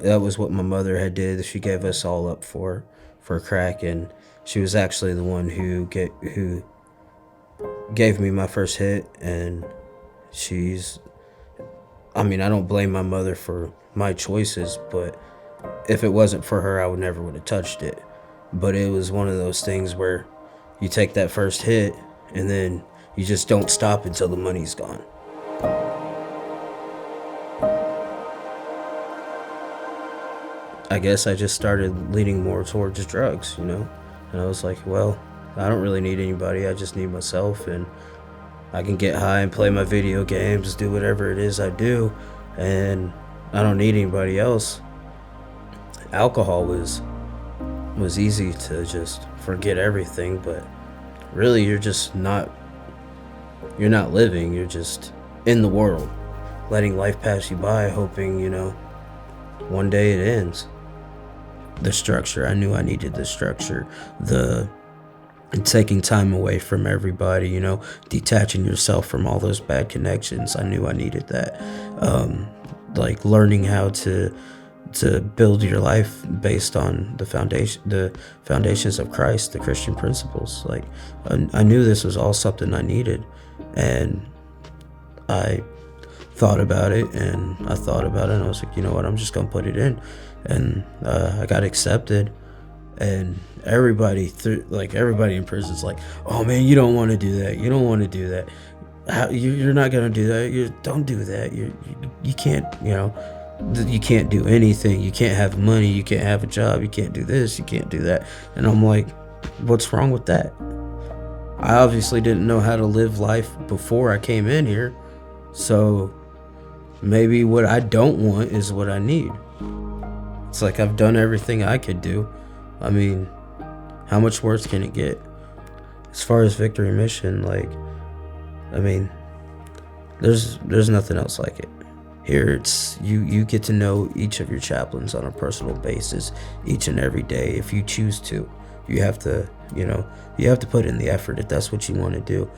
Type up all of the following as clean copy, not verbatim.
That was what my mother had did. She gave us all up for crack, and she was actually the one who gave me my first hit. And she's, I mean, I don't blame my mother for my choices, but if it wasn't for her, I would have touched it. But it was one of those things where you take that first hit and then you just don't stop until the money's gone. I guess I just started leaning more towards drugs, you know? And I was like, well, I don't really need anybody. I just need myself, and I can get high and play my video games, do whatever it is I do, and I don't need anybody else. Alcohol was easy to just forget everything, but really you're not living, you're just in the world, letting life pass you by, hoping, one day it ends. The structure, I knew I needed the structure, the taking time away from everybody, detaching yourself from all those bad connections. I knew I needed that. Like learning how to build your life based on the foundations of Christ, the Christian principles. Like I knew this was all something I needed, and I thought about it and I was like, you know what, I'm just gonna put it in. And I got accepted, and everybody in prison is like, oh man, you don't want to do that, you're not gonna do that, don't do that, you can't, you can't do anything, you can't have money, you can't have a job, you can't do this, you can't do that. And I'm like, what's wrong with that? I obviously didn't know how to live life before I came in here, so maybe what I don't want is what I need. It's like I've done everything I could do. I mean, how much worse can it get? As far as Victory Mission, there's nothing else like it. Here it's you get to know each of your chaplains on a personal basis each and every day if you choose to. You have to put in the effort if that's what you want to do.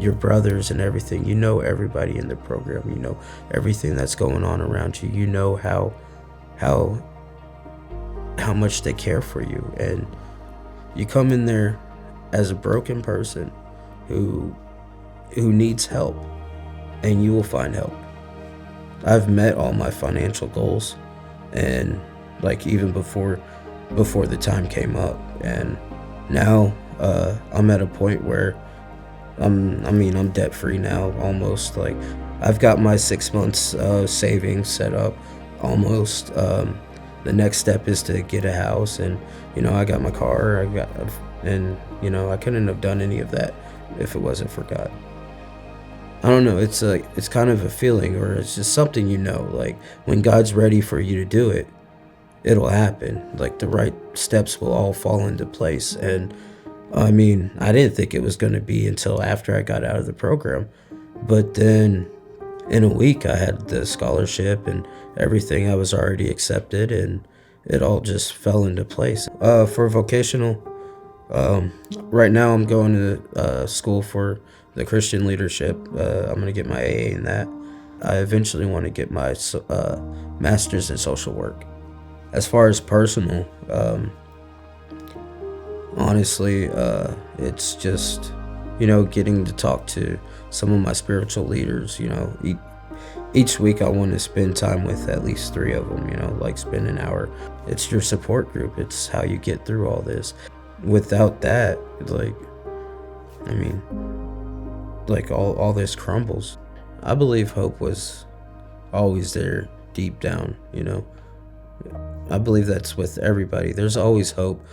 Your brothers and everything, everybody in the program, everything that's going on around you, how much they care for you, and you come in there as a broken person who needs help, and you will find help. I've met all my financial goals, and even before the time came up, and now I'm at a point where I'm debt free now, almost. Like I've got my 6 months savings set up almost. The next step is to get a house, and I got my car, I couldn't have done any of that if it wasn't for God. I don't know, it's kind of a feeling, or it's just something, like when God's ready for you to do it, it'll happen. Like the right steps will all fall into place. And I didn't think it was going to be until after I got out of the program, but then in a week I had the scholarship and everything. I was already accepted, and it all just fell into place. For vocational, right now I'm going to school for the Christian leadership. I'm going to get my AA in that. I eventually want to get my master's in social work. As far as personal, honestly, it's just, getting to talk to some of my spiritual leaders. Each week I want to spend time with at least 3 of them, spend an hour. It's your support group. It's how you get through all this. Without that, all this crumbles. I believe hope was always there deep down, I believe that's with everybody. There's always hope.